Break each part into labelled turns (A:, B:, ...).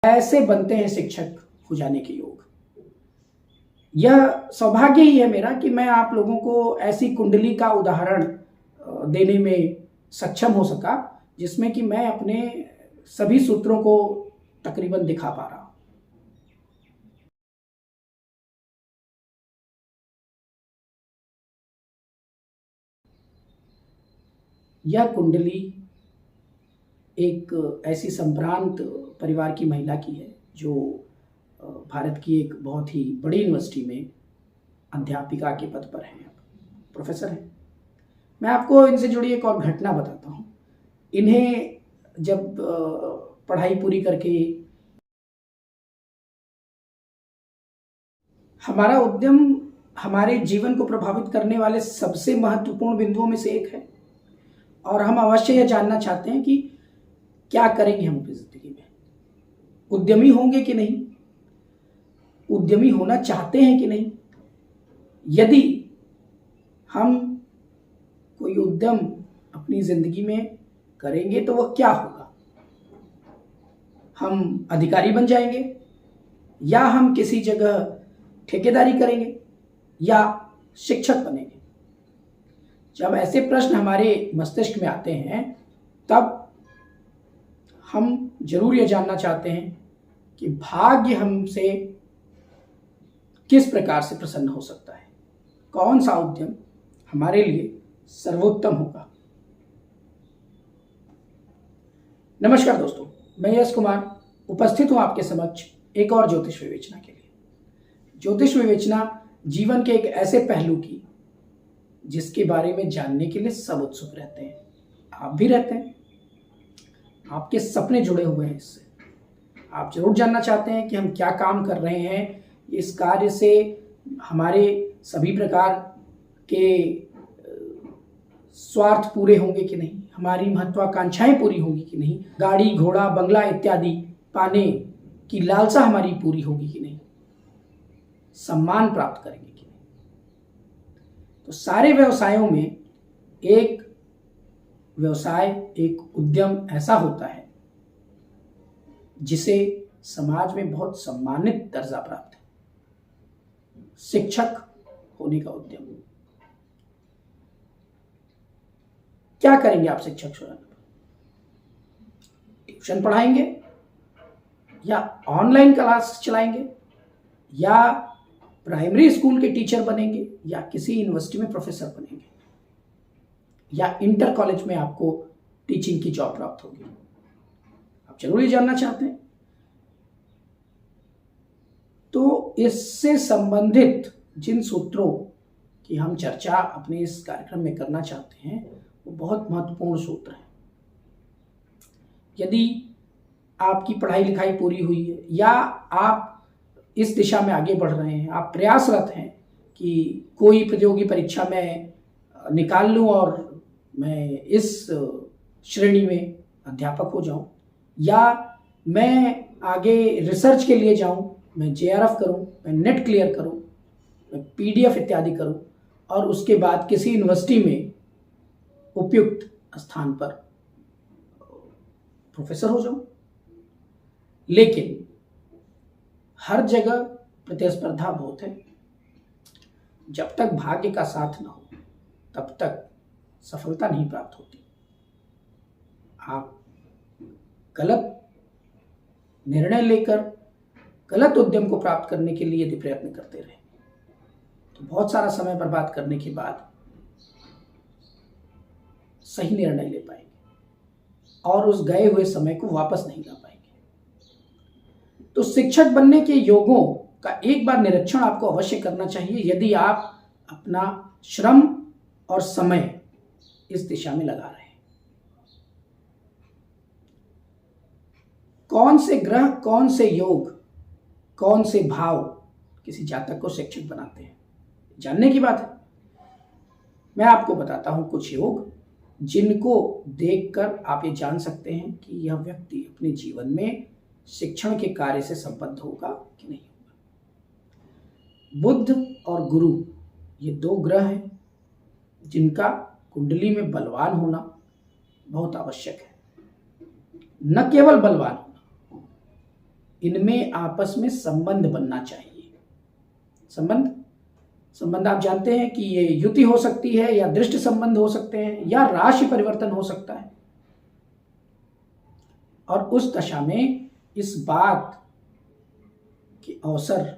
A: ऐसे बनते हैं शिक्षक हो जाने के योग। यह सौभाग्य ही है मेरा कि मैं आप लोगों को ऐसी कुंडली का उदाहरण देने में सक्षम हो सका जिसमें कि मैं अपने सभी सूत्रों को तकरीबन दिखा पा रहा हूं। यह कुंडली एक ऐसी संभ्रांत परिवार की महिला की है जो भारत की एक बहुत ही बड़ी यूनिवर्सिटी में अध्यापिका के पद पर हैं, प्रोफेसर हैं। मैं आपको इनसे जुड़ी एक और घटना बताता हूँ। इन्हें जब पढ़ाई पूरी करके हमारा उद्यम हमारे जीवन को प्रभावित करने वाले सबसे महत्वपूर्ण बिंदुओं में से एक है और हम अवश्य यह जानना चाहते हैं कि क्या करेंगे हम अपनी जिंदगी में, उद्यमी होंगे कि नहीं, उद्यमी होना चाहते हैं कि नहीं। यदि हम कोई उद्यम अपनी जिंदगी में करेंगे तो वह क्या होगा। हम अधिकारी बन जाएंगे या हम किसी जगह ठेकेदारी करेंगे या शिक्षक बनेंगे। जब ऐसे प्रश्न हमारे मस्तिष्क में आते हैं तब हम जरूर यह जानना चाहते हैं कि भाग्य हमसे किस प्रकार से प्रसन्न हो सकता है, कौन सा उद्यम हमारे लिए सर्वोत्तम होगा। नमस्कार दोस्तों, मैं यश कुमार उपस्थित हूं आपके समक्ष एक और ज्योतिष विवेचना के लिए। ज्योतिष विवेचना जीवन के एक ऐसे पहलू की जिसके बारे में जानने के लिए सब उत्सुक रहते हैं, आप भी रहते हैं। आपके सपने जुड़े हुए हैं इससे। आप जरूर जानना चाहते हैं कि हम क्या काम कर रहे हैं, इस कार्य से हमारे सभी प्रकार के स्वार्थ पूरे होंगे कि नहीं, हमारी महत्वाकांक्षाएं पूरी होंगी कि नहीं, गाड़ी घोड़ा बंगला इत्यादि पाने की लालसा हमारी पूरी होगी कि नहीं, सम्मान प्राप्त करेंगे कि नहीं। तो सारे व्यवसायों में एक व्यवसाय, एक उद्यम ऐसा होता है जिसे समाज में बहुत सम्मानित दर्जा प्राप्त है, शिक्षक होने का उद्यम। क्या करेंगे आप शिक्षक होने पर? ट्यूशन पढ़ाएंगे या ऑनलाइन क्लास चलाएंगे या प्राइमरी स्कूल के टीचर बनेंगे या किसी यूनिवर्सिटी में प्रोफेसर बनेंगे या इंटर कॉलेज में आपको टीचिंग की जॉब प्राप्त होगी। आप जरूर ये जानना चाहते हैं। तो इससे संबंधित जिन सूत्रों की हम चर्चा अपने इस कार्यक्रम में करना चाहते हैं वो बहुत महत्वपूर्ण सूत्र हैं। यदि आपकी पढ़ाई लिखाई पूरी हुई है या आप इस दिशा में आगे बढ़ रहे हैं, आप प्रयासरत हैं कि कोई प्रतियोगी परीक्षा में निकाल लूं और मैं इस श्रेणी में अध्यापक हो जाऊं या मैं आगे रिसर्च के लिए जाऊं, मैं जेआरएफ करूं, मैं नेट क्लियर करूं, मैं पीडीएफ इत्यादि करूं और उसके बाद किसी यूनिवर्सिटी में उपयुक्त स्थान पर प्रोफेसर हो जाऊं। लेकिन हर जगह प्रतिस्पर्धा बहुत है। जब तक भाग्य का साथ न हो तब तक सफलता नहीं प्राप्त होती। आप गलत निर्णय लेकर गलत उद्यम को प्राप्त करने के लिए यदि प्रयत्न करते रहे तो बहुत सारा समय बर्बाद करने के बाद सही निर्णय ले पाएंगे और उस गए हुए समय को वापस नहीं ला पाएंगे। तो शिक्षक बनने के योगों का एक बार निरीक्षण आपको अवश्य करना चाहिए यदि आप अपना श्रम और समय इस दिशा में लगा रहे हैं। कौन से ग्रह, कौन से योग, कौन से भाव किसी जातक को शिक्षक बनाते हैं, जानने की बात है। मैं आपको बताता हूं कुछ योग जिनको देखकर आप ये जान सकते हैं कि यह व्यक्ति अपने जीवन में शिक्षण के कार्य से संबद्ध होगा कि नहीं होगा। बुध और गुरु ये दो ग्रह हैं जिनका कुंडली में बलवान होना बहुत आवश्यक है। न केवल बलवान होना, इनमें आपस में संबंध बनना चाहिए। संबंध आप जानते हैं कि ये युति हो सकती है या दृष्ट संबंध हो सकते हैं या राशि परिवर्तन हो सकता है। और उस दशा में इस बात के अवसर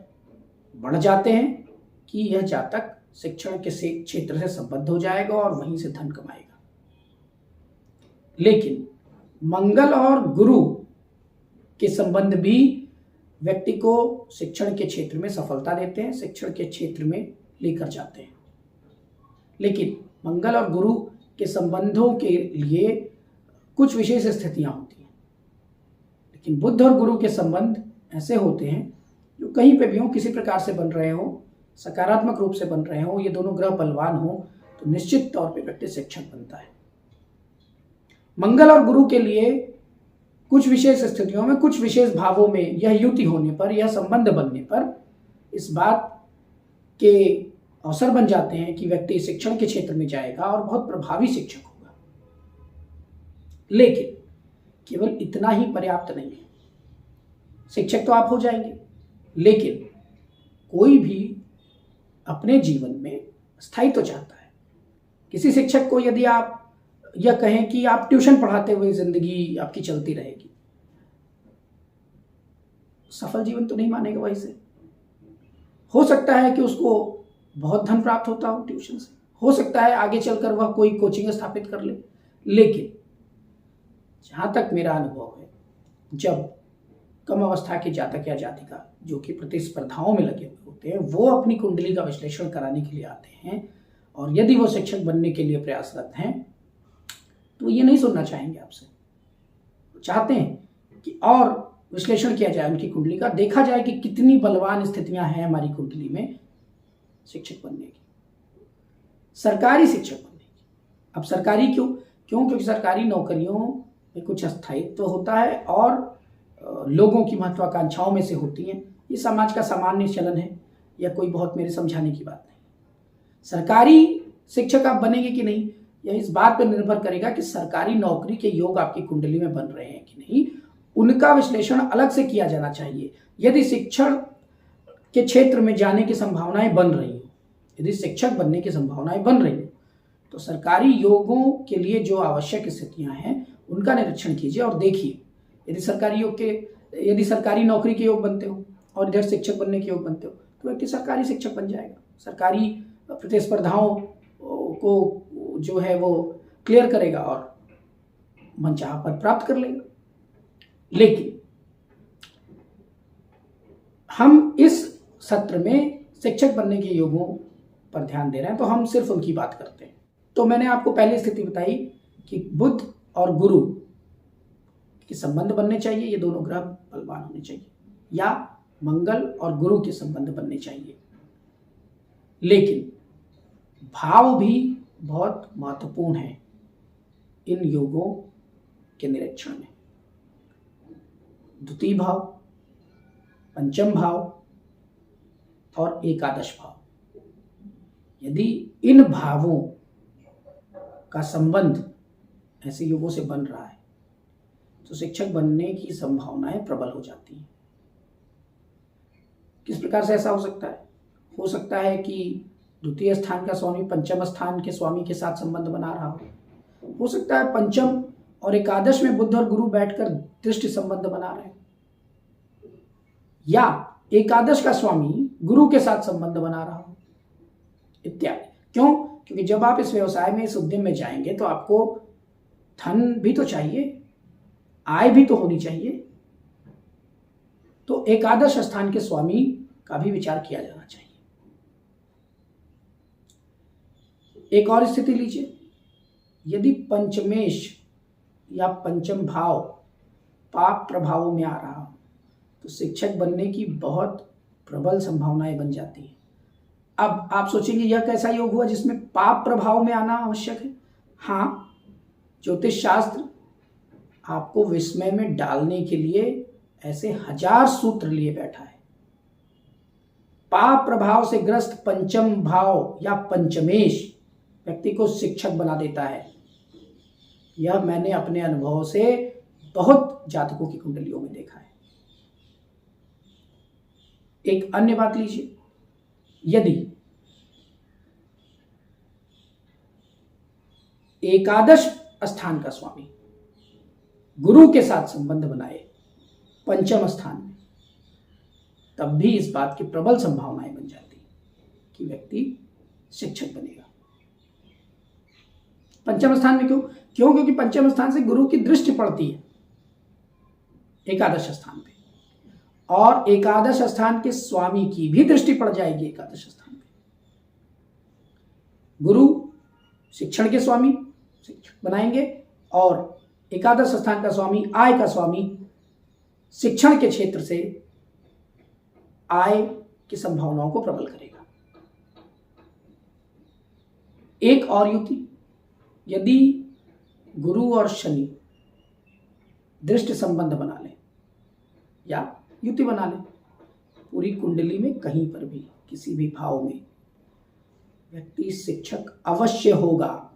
A: बढ़ जाते हैं कि यह जातक शिक्षण के क्षेत्र से संबद्ध हो जाएगा और वहीं से धन कमाएगा। लेकिन मंगल और गुरु के संबंध भी व्यक्ति को शिक्षण के क्षेत्र में सफलता देते हैं, शिक्षण के क्षेत्र में लेकर जाते हैं। लेकिन मंगल और गुरु के संबंधों के लिए कुछ विशेष स्थितियां होती हैं। लेकिन बुध और गुरु के संबंध ऐसे होते हैं जो कहीं पे भी हो, किसी प्रकार से बन रहे हो, सकारात्मक रूप से बन रहे हो, ये दोनों ग्रह बलवान हो, तो निश्चित तौर पे व्यक्ति शिक्षक बनता है। मंगल और गुरु के लिए कुछ विशेष स्थितियों में, कुछ विशेष भावों में यह युति होने पर, यह संबंध बनने पर इस बात के अवसर बन जाते हैं कि व्यक्ति शिक्षण के क्षेत्र में जाएगा और बहुत प्रभावी शिक्षक होगा। लेकिन केवल इतना ही पर्याप्त नहीं है। शिक्षक तो आप हो जाएंगे, लेकिन कोई भी अपने जीवन में स्थायित्व तो चाहता है। किसी शिक्षक को यदि आप यह कहें कि आप ट्यूशन पढ़ाते हुए जिंदगी आपकी चलती रहेगी, सफल जीवन तो नहीं मानेगा वही से। हो सकता है कि उसको बहुत धन प्राप्त होता हो ट्यूशन से, हो सकता है आगे चलकर वह कोई कोचिंग स्थापित कर ले, लेकिन जहां तक मेरा अनुभव है, जब कम अवस्था के जातक या जातिका जो कि प्रतिस्पर्धाओं में लगे हुए होते हैं, वो अपनी कुंडली का विश्लेषण कराने के लिए आते हैं और यदि वो शिक्षक बनने के लिए प्रयासरत हैं, तो ये नहीं सुनना चाहेंगे आपसे। चाहते हैं कि और विश्लेषण किया जाए उनकी कुंडली का, देखा जाए कि कितनी बलवान स्थितियां हैं हमारी कुंडली में शिक्षक बनने की, सरकारी शिक्षक बनने की। अब सरकारी क्यों? क्योंकि सरकारी नौकरियों में कुछ अस्थायित्व होता है और लोगों की महत्वाकांक्षाओं में से होती हैं। ये समाज का सामान्य चलन है, या कोई बहुत मेरे समझाने की बात नहीं। सरकारी शिक्षक आप बनेंगे कि नहीं, यह इस बात पर निर्भर करेगा कि सरकारी नौकरी के योग आपकी कुंडली में बन रहे हैं कि नहीं। उनका विश्लेषण अलग से किया जाना चाहिए। यदि शिक्षण के क्षेत्र में जाने की संभावनाएं बन रही हो, यदि शिक्षक बनने की संभावनाएं बन रही हो, तो सरकारी योगों के लिए जो आवश्यक स्थितियां हैं उनका निरीक्षण कीजिए और देखिए। यदि सरकारी नौकरी के योग बनते हो और इधर शिक्षक बनने के योग बनते हो, तो व्यक्ति सरकारी शिक्षक बन जाएगा, सरकारी प्रतिस्पर्धाओं को जो है वो क्लियर करेगा और मनचाहा पद प्राप्त कर लेगा। लेकिन हम इस सत्र में शिक्षक बनने के योगों पर ध्यान दे रहे हैं, तो हम सिर्फ उनकी बात करते हैं। तो मैंने आपको पहली स्थिति बताई कि बुध और गुरु के संबंध बनने चाहिए, ये दोनों ग्रह बलवान होने चाहिए, या मंगल और गुरु के संबंध बनने चाहिए। लेकिन भाव भी बहुत महत्वपूर्ण है इन योगों के निरीक्षण में। द्वितीय भाव, पंचम भाव और एकादश भाव, यदि इन भावों का संबंध ऐसे योगों से बन रहा है तो शिक्षक बनने की संभावनाएं प्रबल हो जाती हैं। किस प्रकार से ऐसा हो सकता है? हो सकता है कि द्वितीय स्थान का स्वामी पंचम स्थान के स्वामी के साथ संबंध बना रहा हो सकता है पंचम और एकादश में बुध और गुरु बैठकर दृष्टि संबंध बना रहे हैं, या एकादश का स्वामी गुरु के साथ संबंध बना रहा हो इत्यादि। क्यों? क्योंकि जब आप इस व्यवसाय में, इस उद्यम में जाएंगे तो आपको धन भी तो चाहिए, आय भी तो होनी चाहिए। तो एकादश स्थान के स्वामी का भी विचार किया जाना चाहिए। एक और स्थिति लीजिए, यदि पंचमेश या पंचम भाव पाप प्रभावों में आ रहा हो तो शिक्षक बनने की बहुत प्रबल संभावनाएं बन जाती हैं। अब आप सोचेंगे यह कैसा योग हुआ जिसमें पाप प्रभाव में आना आवश्यक है? हाँ, ज्योतिष शास्त्र आपको विस्मय में डालने के लिए ऐसे 1000 सूत्र लिए बैठा है। पाप प्रभाव से ग्रस्त पंचम भाव या पंचमेश व्यक्ति को शिक्षक बना देता है। यह मैंने अपने अनुभव से बहुत जातकों की कुंडलियों में देखा है। एक अन्य बात लीजिए, यदि एकादश स्थान का स्वामी गुरु के साथ संबंध बनाए पंचम स्थान में, तब भी इस बात की प्रबल संभावनाएं बन जाती कि व्यक्ति शिक्षक बनेगा। पंचम स्थान में क्यों? क्योंकि पंचम स्थान से गुरु की दृष्टि पड़ती है एकादश स्थान पे, और एकादश स्थान के स्वामी की भी दृष्टि पड़ जाएगी एकादश स्थान पे। गुरु शिक्षण के स्वामी शिक्षक बनाएंगे और एकादश स्थान का स्वामी, आय का स्वामी, शिक्षण के क्षेत्र से आय की संभावनाओं को प्रबल करेगा। एक और युक्ति, यदि गुरु और शनि दृष्टि संबंध बना लें या युति बना लें, पूरी कुंडली में कहीं पर भी किसी भी भाव में व्यक्ति शिक्षक अवश्य होगा।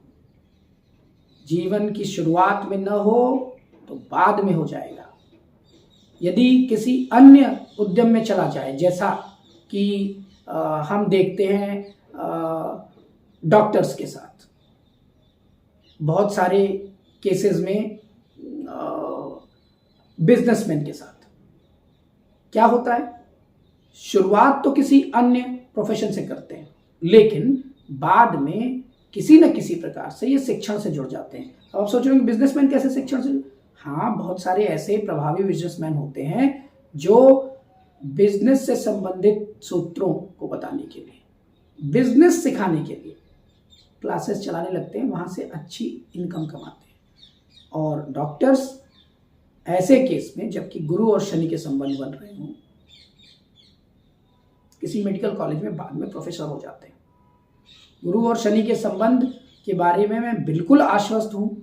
A: जीवन की शुरुआत में न हो तो बाद में हो जाएगा। यदि किसी अन्य उद्यम में चला जाए, जैसा कि हम देखते हैं डॉक्टर्स के साथ, बहुत सारे केसेस में बिजनेसमैन के साथ क्या होता है, शुरुआत तो किसी अन्य प्रोफेशन से करते हैं, लेकिन बाद में किसी न किसी प्रकार से ये शिक्षण से जुड़ जाते हैं। अब आप सोच रहे हैं बिजनेसमैन कैसे शिक्षण से? हाँ, बहुत सारे ऐसे प्रभावी बिजनेसमैन होते हैं जो बिजनेस से संबंधित सूत्रों को बताने के लिए, बिजनेस सिखाने के लिए क्लासेस चलाने लगते हैं, वहाँ से अच्छी इनकम कमाते हैं। और डॉक्टर्स ऐसे केस में, जबकि गुरु और शनि के संबंध बन रहे हों, किसी मेडिकल कॉलेज में बाद में प्रोफेसर हो जाते हैं। गुरु और शनि के संबंध के बारे में मैं बिल्कुल आश्वस्त हूँ।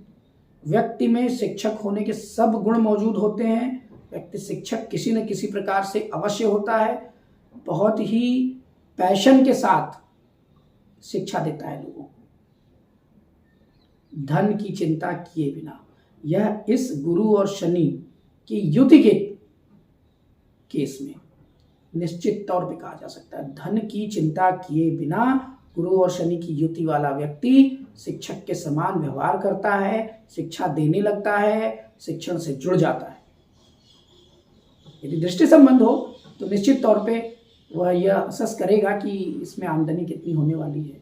A: व्यक्ति में शिक्षक होने के सब गुण मौजूद होते हैं। व्यक्ति शिक्षक किसी न किसी प्रकार से अवश्य होता है। बहुत ही पैशन के साथ शिक्षा देता है लोगों को, धन की चिंता किए बिना। यह इस गुरु और शनि की युति के केस में निश्चित तौर पे कहा जा सकता है। धन की चिंता किए बिना गुरु और शनि की युति वाला व्यक्ति शिक्षक के समान व्यवहार करता है, शिक्षा देने लगता है, शिक्षण से जुड़ जाता है। यदि दृष्टि संबंध हो तो निश्चित तौर पे वह यह असेस करेगा कि इसमें आमदनी कितनी होने वाली है,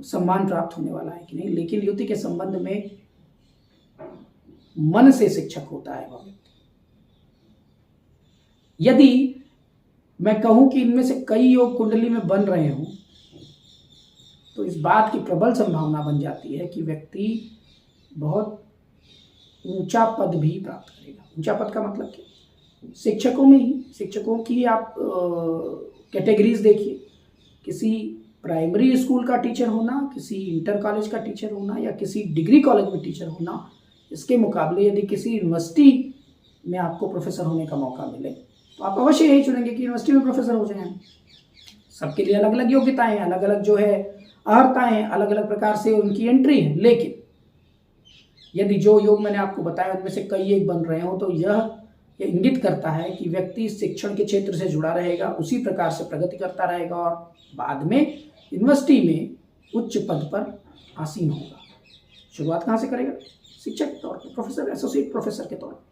A: सम्मान प्राप्त होने वाला है कि नहीं। लेकिन युति के संबंध में मन से शिक्षक होता है वह व्यक्ति। यदि मैं कहूं कि इनमें से कई योग कुंडली में बन रहे हों, तो इस बात की प्रबल संभावना बन जाती है कि व्यक्ति बहुत ऊंचा पद भी प्राप्त करेगा। ऊंचा पद का मतलब क्या? शिक्षकों में ही, शिक्षकों की आप कैटेगरीज देखिए। किसी प्राइमरी स्कूल का टीचर होना, किसी इंटर कॉलेज का टीचर होना, या किसी डिग्री कॉलेज में टीचर होना, इसके मुकाबले यदि किसी यूनिवर्सिटी में आपको प्रोफेसर होने का मौका मिले तो आप अवश्य यही चुनेंगे कि यूनिवर्सिटी में प्रोफेसर हो जाएं। सबके लिए अलग अलग योग्यताएं, अलग अलग जो है अर्हताएं, अलग अलग प्रकार से उनकी एंट्री है। लेकिन यदि जो योग मैंने आपको बताया उनमें से कई एक बन रहे हो, तो यह इंगित करता है कि व्यक्ति शिक्षण के क्षेत्र से जुड़ा रहेगा, उसी प्रकार से प्रगति करता रहेगा और बाद में यूनिवर्सिटी में उच्च पद पर आसीन होगा। शुरुआत कहाँ से करेगा? शिक्षक के तौर पर, प्रोफेसर, एसोसिएट प्रोफेसर के तौर पर।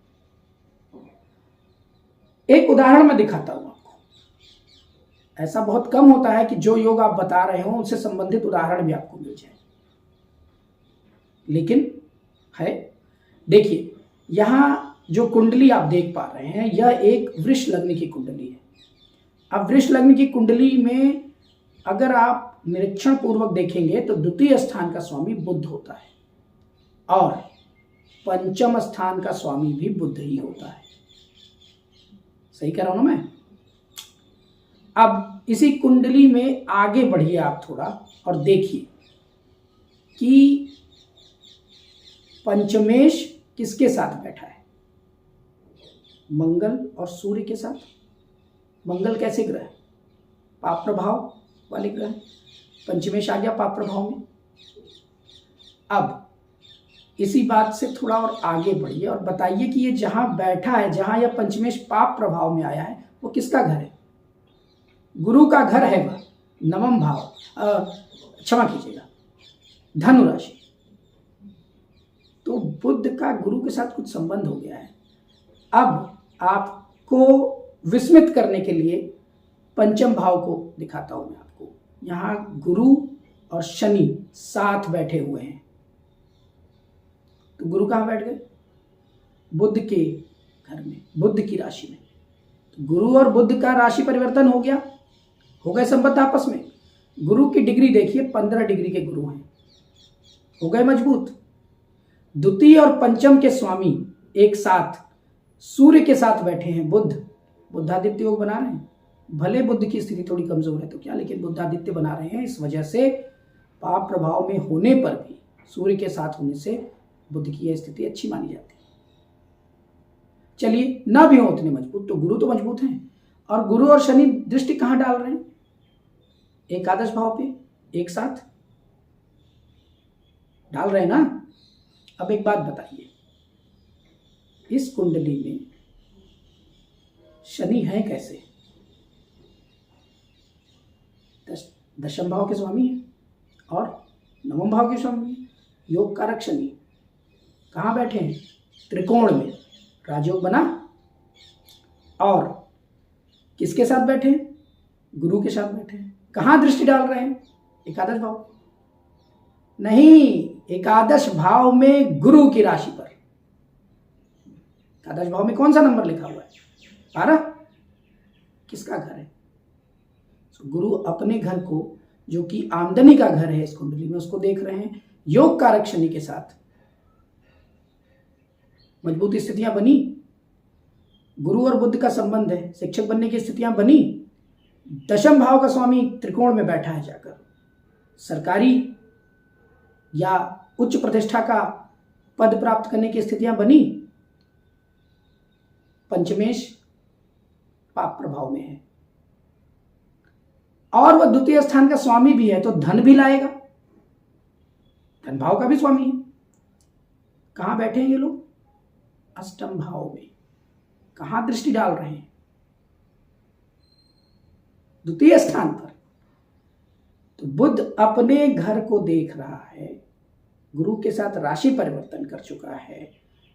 A: एक उदाहरण मैं दिखाता हूं आपको। ऐसा बहुत कम होता है कि जो योग आप बता रहे हो उनसे संबंधित उदाहरण भी आपको मिल जाए, लेकिन है। देखिए, यहां जो कुंडली आप देख पा रहे हैं, यह एक वृष लग्न की कुंडली है। अब वृष लग्न की कुंडली में अगर आप निरीक्षण पूर्वक देखेंगे तो द्वितीय स्थान का स्वामी बुध होता है और पंचम स्थान का स्वामी भी बुध ही होता है। सही कह रहा हूं ना मैं? अब इसी कुंडली में आगे बढ़िए आप थोड़ा और देखिए कि पंचमेश किसके साथ बैठा है? मंगल और सूर्य के साथ। मंगल कैसे ग्रह? पाप प्रभाव वाले ग्रह। पंचमेश आ गया पाप प्रभाव में। अब इसी बात से थोड़ा और आगे बढ़िए और बताइए कि ये जहां बैठा है, जहां यह पंचमेश पाप प्रभाव में आया है, वो किसका घर है? गुरु का घर है वह नवम भाव, क्षमा कीजिएगा, धनु राशि। तो बुध का गुरु के साथ कुछ संबंध हो गया है। अब आपको विस्मित करने के लिए पंचम भाव को दिखाता हूं मैं आपको। यहां गुरु और शनि साथ बैठे हुए हैं। तो गुरु कहां बैठ गए? बुध के घर में, बुध की राशि में। तो गुरु और बुध का राशि परिवर्तन हो गया, हो गए संबद्ध आपस में। गुरु की डिग्री देखिए 15 डिग्री के गुरु हैं, हो गए मजबूत। द्वितीय और पंचम के स्वामी एक साथ सूर्य के साथ बैठे हैं। बुद्धादित्य योग बना रहे हैं। भले बुध की स्थिति थोड़ी कमजोर है तो क्या, लेकिन बुद्धादित्य बना रहे हैं। इस वजह से पाप प्रभाव में होने पर भी सूर्य के साथ होने से बुध की यह स्थिति अच्छी मानी जाती है। चलिए, ना भी हो उतने मजबूत तो गुरु तो मजबूत हैं। और गुरु और शनि दृष्टि कहां डाल रहे हैं? एकादश भाव पे एक साथ डाल रहे हैं ना। अब एक बात बताइए, इस कुंडली में शनि है कैसे? दशम भाव के स्वामी है और नवम भाव के स्वामी है। योग कारक शनि कहां बैठे हैं? त्रिकोण में। राजयोग बना और किसके साथ बैठे हैं? गुरु के साथ बैठे हैं। कहां दृष्टि डाल रहे हैं? एकादश भाव नहीं, एकादश भाव में गुरु की राशि पर। एकादश भाव में कौन सा नंबर लिखा हुआ है? 12। किसका घर है? तो गुरु अपने घर को, जो कि आमदनी का घर है इस कुंडली में, उसको देख रहे हैं योग कारक शनि के साथ। मजबूत स्थितियां बनी। गुरु और बुध का संबंध है, शिक्षक बनने की स्थितियां बनी। दशम भाव का स्वामी त्रिकोण में बैठा है, जाकर सरकारी या उच्च प्रतिष्ठा का पद प्राप्त करने की स्थितियां बनी। पंचमेश पाप प्रभाव में है और वह द्वितीय स्थान का स्वामी भी है, तो धन भी लाएगा। धन भाव का भी स्वामी है। कहां बैठे हैं ये लोग? अष्टम भाव में। कहां दृष्टि डाल रहे हैं? द्वितीय स्थान पर। तो बुध अपने घर को देख रहा है। गुरु के साथ राशि परिवर्तन कर चुका है।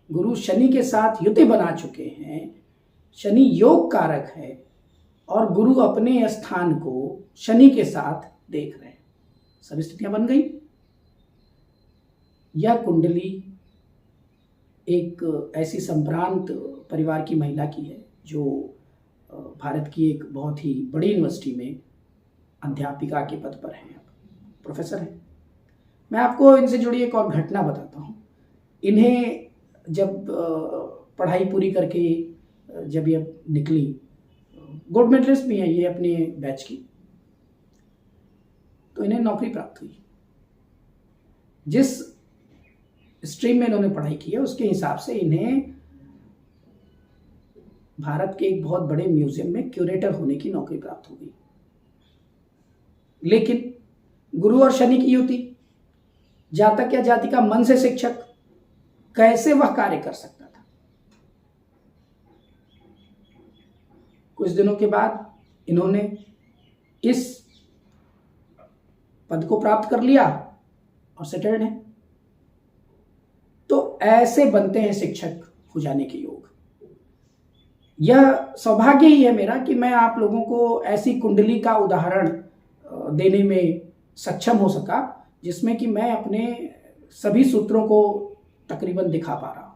A: गुरु शनि के साथ युति बना चुके हैं। शनि योग कारक है और गुरु अपने स्थान को शनि के साथ देख रहे हैं। सब स्थितियां बन गई। यह कुंडली एक ऐसी संभ्रांत परिवार की महिला की है जो भारत की एक बहुत ही बड़ी यूनिवर्सिटी में अध्यापिका के पद पर हैं, प्रोफेसर हैं। मैं आपको इनसे जुड़ी एक और घटना बताता हूँ। इन्हें जब पढ़ाई पूरी करके जब ये निकली, गोल्ड मेडलिस्ट भी हैं ये अपने बैच की, तो इन्हें नौकरी प्राप्त हुई। जिस स्ट्रीम में इन्होंने पढ़ाई की है उसके हिसाब से इन्हें भारत के एक बहुत बड़े म्यूजियम में क्यूरेटर होने की नौकरी प्राप्त हो गई। लेकिन गुरु और शनि की युति, जातक या जातिका मन से शिक्षक, कैसे वह कार्य कर सकता था? कुछ दिनों के बाद इन्होंने इस पद को प्राप्त कर लिया और सेटल्ड है। तो ऐसे बनते हैं शिक्षक हो जाने के योग। यह सौभाग्य ही है मेरा कि मैं आप लोगों को ऐसी कुंडली का उदाहरण देने में सक्षम हो सका जिसमें कि मैं अपने सभी सूत्रों को तकरीबन दिखा पा रहा हूं।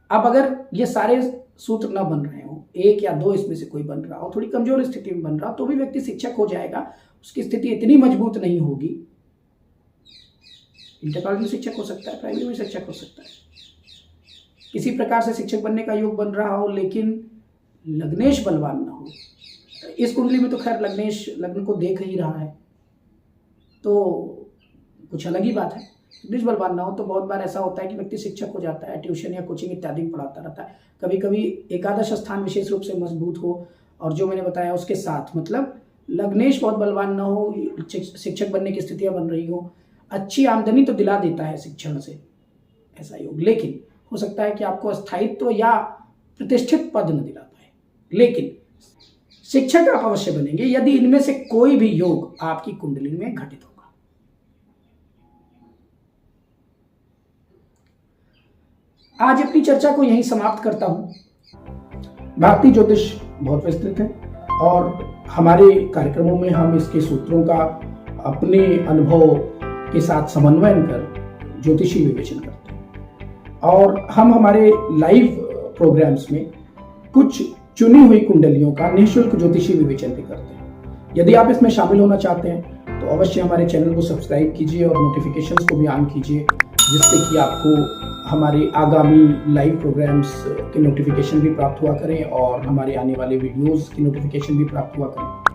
A: अब अगर ये सारे सूत्र न बन रहे हो, एक या दो इसमें से कोई बन रहा हो, थोड़ी कमजोर स्थिति में बन रहा हो, तो भी व्यक्ति शिक्षक हो जाएगा। उसकी स्थिति इतनी मजबूत नहीं होगी। इंटर कॉलेज में शिक्षक हो सकता है, प्राइमरी में शिक्षक हो सकता है, किसी प्रकार से शिक्षक बनने का योग बन रहा हो, लेकिन लग्नेश बलवान ना हो। इस कुंडली में तो खैर लग्नेश लग्न को देख ही रहा है, तो कुछ अलग ही बात है। लग्नेश बलवान ना हो तो बहुत बार ऐसा होता है कि व्यक्ति शिक्षक हो जाता है, ट्यूशन या कोचिंग इत्यादि में पढ़ाता रहता है। कभी कभी एकादश स्थान विशेष रूप से मजबूत हो और जो मैंने बताया उसके साथ, मतलब लग्नेश बहुत बलवान ना हो, शिक्षक बनने की स्थितियां बन रही हो, अच्छी आमदनी तो दिला देता है शिक्षण से ऐसा योग, लेकिन हो सकता है कि आपको स्थायित्व या प्रतिष्ठित पद न दिला पाए। लेकिन शिक्षक आप अवश्य बनेंगे यदि इनमें से कोई भी योग आपकी कुंडली में घटित होगा। आज अपनी चर्चा को यहीं समाप्त करता हूं। भारतीय ज्योतिष बहुत विस्तृत है और हमारे कार्यक्रमों में हम इसके सूत्रों का अपने अनुभव के साथ समन्वयन कर ज्योतिषी विवेचन करते हैं और हम हमारे लाइव प्रोग्राम्स में कुछ चुनी हुई कुंडलियों का निःशुल्क ज्योतिषी विवेचन भी करते हैं। यदि आप इसमें शामिल होना चाहते हैं तो अवश्य हमारे चैनल को सब्सक्राइब कीजिए और नोटिफिकेशंस को भी ऑन कीजिए, जिससे कि आपको हमारे आगामी लाइव प्रोग्राम्स के नोटिफिकेशन भी प्राप्त हुआ करें और हमारे आने वाले वीडियोस की नोटिफिकेशन भी प्राप्त हुआ करें।